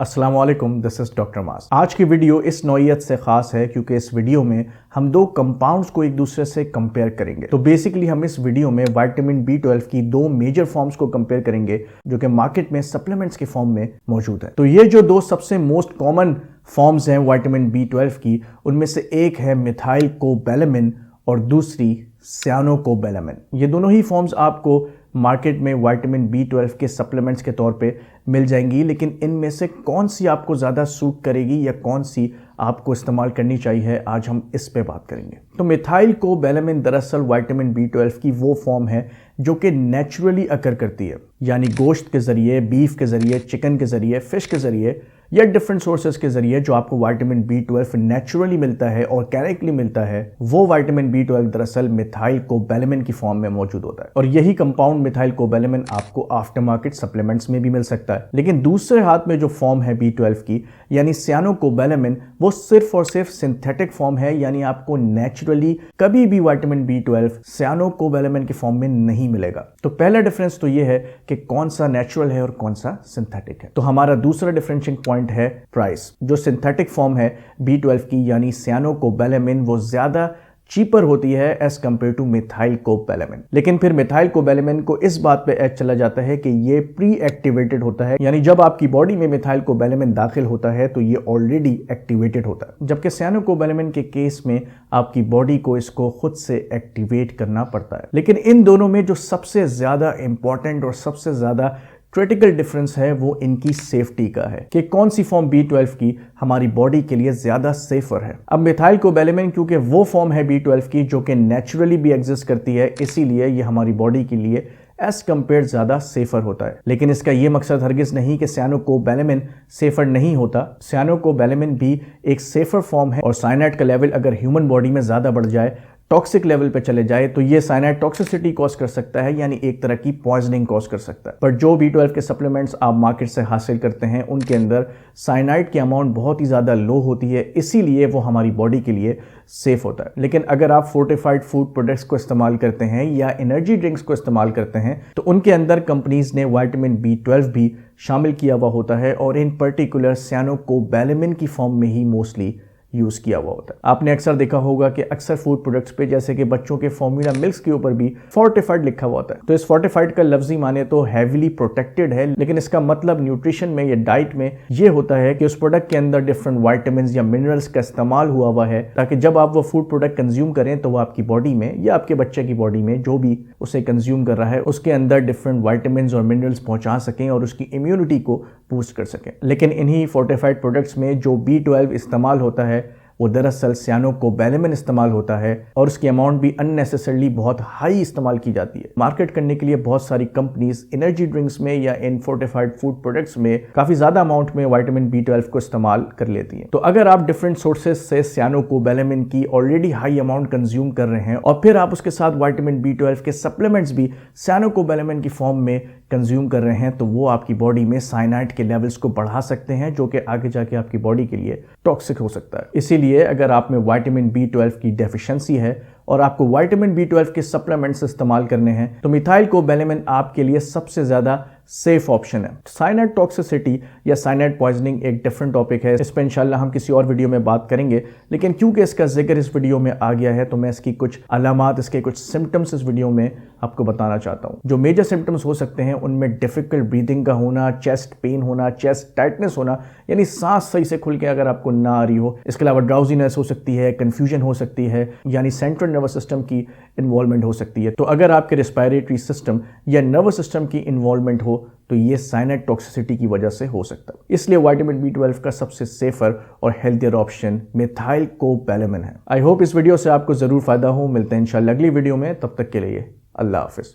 अस्सलाम वालेकुम, this is doctor मास। आज की वीडियो इस नौइयत से खास है क्योंकि इस वीडियो में हम दो कंपाउंड्स को एक दूसरे से कंपेयर करेंगे। तो बेसिकली हम इस वीडियो में विटामिन B12 की दो मेजर फॉर्म्स को कंपेयर करेंगे जो कि मार्केट में सप्लीमेंट्स के फॉर्म में मौजूद है। तो ये जो दो सबसे मोस्ट कॉमन फॉर्म्स हैं विटामिन B12 की, उनमें से एक है मिथाइल कोबैलेमिन और दूसरी साइनोकोबैलेमिन। ये दोनों ही फॉर्म्स आपको मार्केट में विटामिन B12 के सप्लीमेंट्स के तौर पे मिल जाएंगी, लेकिन इनमें से कौन सी आपको ज़्यादा सूट करेगी या कौन सी आपको इस्तेमाल करनी चाहिए, आज हम इस पे बात करेंगे। तो मिथाइल कोबैलेमिन दरअसल विटामिन B12 की वो फॉर्म है जो कि नेचुरली अकर करती है, यानी गोश्त के ज़रिए, बीफ के ज़रिए, चिकन के ज़रिए, फ़िश के ज़रिए या डिफरेंट सोर्सेज के ज़रिए जो आपको विटामिन B12 नेचुरली मिलता है, ऑर्गेनिकली मिलता है। वो विटामिन B12 दरअसल मिथाइल कोबैलेमिन की फॉर्म में मौजूद होता है और यही कंपाउंड मिथाइल कोबैलेमिन आपको आफ्टर मार्केट सप्लीमेंट्स में भी मिल सकता है। लेकिन दूसरे हाथ में जो फॉर्म है B12 की, यानी साइनोकोबैलेमिन, वो सिर्फ और सिर्फ सिंथेटिक फॉर्म है, यानी आपको नेचुरली कभी भी विटामिन B12 साइनोकोबैलेमिन की फॉर्म में नहीं मिलेगा। तो पहला डिफरेंस तो ये है कि कौन सा नेचुरल है और कौन सा सिंथेटिक है। तो हमारा दूसरा डिफरेंशिएटिंग पॉइंट है प्राइस। जो सिंथेटिक फॉर्म है B12 की यानी साइनोकोबैलेमिन, वो ज्यादा चीपर होती है एज कंपेयर टू मिथाइल कोबैलेमिन। लेकिन फिर मिथाइल कोबैलेमिन को इस बात पे एज चला जाता है कि ये प्री एक्टिवेटेड होता है, यानी जब आपकी बॉडी में मिथाइल कोबैलेमिन दाखिल होता है तो ये ऑलरेडी एक्टिवेटेड होता है, जबकि साइनोकोबैलेमिन के केस में आपकी बॉडी को इसको खुद से एक्टिवेट करना पड़ता है। लेकिन इन दोनों में जो सबसे ज्यादा इंपॉर्टेंट और सबसे ज्यादा क्रिटिकल डिफरेंस है वो इनकी सेफ्टी का है कि कौन सी फॉर्म B12 की हमारी बॉडी के लिए ज्यादा सेफर है। अब मिथाइल कोबैलेमिन क्योंकि वो फॉर्म है B12 की जो कि नेचुरली भी एग्जिस्ट करती है, इसीलिए ये हमारी बॉडी के लिए एज कंपेयर ज्यादा सेफर होता है। लेकिन इसका ये मकसद हरगिज नहीं कि साइनोकोबैलेमिन सेफर नहीं होता। साइनोकोबैलेमिन भी एक सेफर फॉर्म है और साइनाइड का लेवल अगर ह्यूमन बॉडी में ज्यादा बढ़ जाए, टॉक्सिक लेवल पे चले जाए, तो ये साइनाइड टॉक्सिसिटी कॉज कर सकता है, यानी एक तरह की पॉइजनिंग कॉज कर सकता है। पर जो B12 के सप्लीमेंट्स आप मार्केट से हासिल करते हैं उनके अंदर साइनाइड की अमाउंट बहुत ही ज़्यादा लो होती है, इसीलिए वो हमारी बॉडी के लिए सेफ होता है। लेकिन अगर आप फोर्टिफाइड फूड प्रोडक्ट्स को इस्तेमाल करते हैं या एनर्जी ड्रिंक्स को इस्तेमाल करते हैं तो उनके अंदर कंपनीज ने विटामिन B12 भी शामिल किया हुआ होता है और इन पर्टिकुलर साइनोकोबैलेमिन की फॉर्म में ही मोस्टली यूज किया हुआ होता है। आपने अक्सर देखा होगा कि अक्सर फूड प्रोडक्ट्स पे जैसे कि बच्चों के फॉर्मूला मिल्क्स के ऊपर भी फोर्टिफाइड लिखा हुआ होता है। तो इस फोर्टिफाइड का लफ्जी माने तो हैवीली प्रोटेक्टेड है, लेकिन इसका मतलब न्यूट्रिशन में या डाइट में ये होता है कि उस प्रोडक्ट के अंदर डिफरेंट विटामिन्स या मिनरल्स का इस्तेमाल हुआ है ताकि जब आप वो फूड प्रोडक्ट कंज्यूम करें तो वो आपकी बॉडी में या आपके बच्चे की बॉडी में, जो भी उसे कंज्यूम कर रहा है, उसके अंदर डिफरेंट विटामिन्स और मिनरल्स पहुंचा सकें और उसकी इम्यूनिटी को बूस्ट कर सकें। लेकिन इन्हीं फोर्टिफाइड प्रोडक्ट्स में जो B12 इस्तेमाल होता है वो दरअसल साइनोकोबैलेमिन इस्तेमाल होता है और उसकी अमाउंट भी अननेसेसरली बहुत हाई इस्तेमाल की जाती है। मार्केट करने के लिए बहुत सारी कंपनीज एनर्जी ड्रिंक्स में या इन फोर्टिफाइड फूड प्रोडक्ट्स में काफी ज्यादा अमाउंट में विटामिन B12 को इस्तेमाल कर लेती हैं। तो अगर आप डिफरेंट सोर्सेज से साइनोकोबैलेमिन की ऑलरेडी हाई अमाउंट कंज्यूम कर रहे हैं और फिर आप उसके साथ विटामिन B12 के सप्लीमेंट्स भी साइनोकोबैलेमिन की फॉर्म में कंज्यूम कर रहे हैं तो वो आपकी बॉडी में साइनाइड के लेवल्स को बढ़ा सकते हैं, जो कि आगे जाके आपकी बॉडी के लिए टॉक्सिक हो सकता है। इसीलिए अगर आप में विटामिन B12 की डेफिशिएंसी है और आपको विटामिन B12 के सप्लीमेंट्स इस्तेमाल करने हैं तो मिथाइल कोबैलेमिन आपके लिए सबसे ज्यादा सेफ ऑप्शन है। साइनाइड टॉक्सिसिटी या साइनाइड पॉइजनिंग एक डिफरेंट टॉपिक है, इस पर इंशाल्लाह हम किसी और वीडियो में बात करेंगे, लेकिन क्योंकि इसका जिक्र इस वीडियो में आ गया है तो मैं इसकी कुछ अलामात, इसके कुछ सिम्टम्स इस वीडियो में आपको बताना चाहता हूं। जो मेजर सिम्टम्स हो सकते हैं उनमें डिफिकल्ट ब्रीदिंग का होना, चेस्ट पेन होना, चेस्ट टाइटनेस होना, यानी सांस सही से खुल के अगर आपको ना आ रही हो। इसके अलावा ड्राउजीनेस हो सकती है, कंफ्यूजन हो सकती है, यानी सेंट्रल नर्वस सिस्टम की इन्वॉल्वमेंट हो सकती है। तो अगर आपके रेस्पिरेटरी सिस्टम या नर्वस सिस्टम की इन्वॉल्वमेंट हो तो ये साइनाइड टॉक्सिसिटी की वजह से हो सकता है। इसलिए विटामिन B12 का सबसे सेफर और हेल्थियर ऑप्शन मिथाइल कोबैलेमिन है। आई होप इस वीडियो से आपको जरूर फायदा हो। मिलते हैं इंशाल्लाह अगली वीडियो में, तब तक के लिए अल्लाह हाफिज।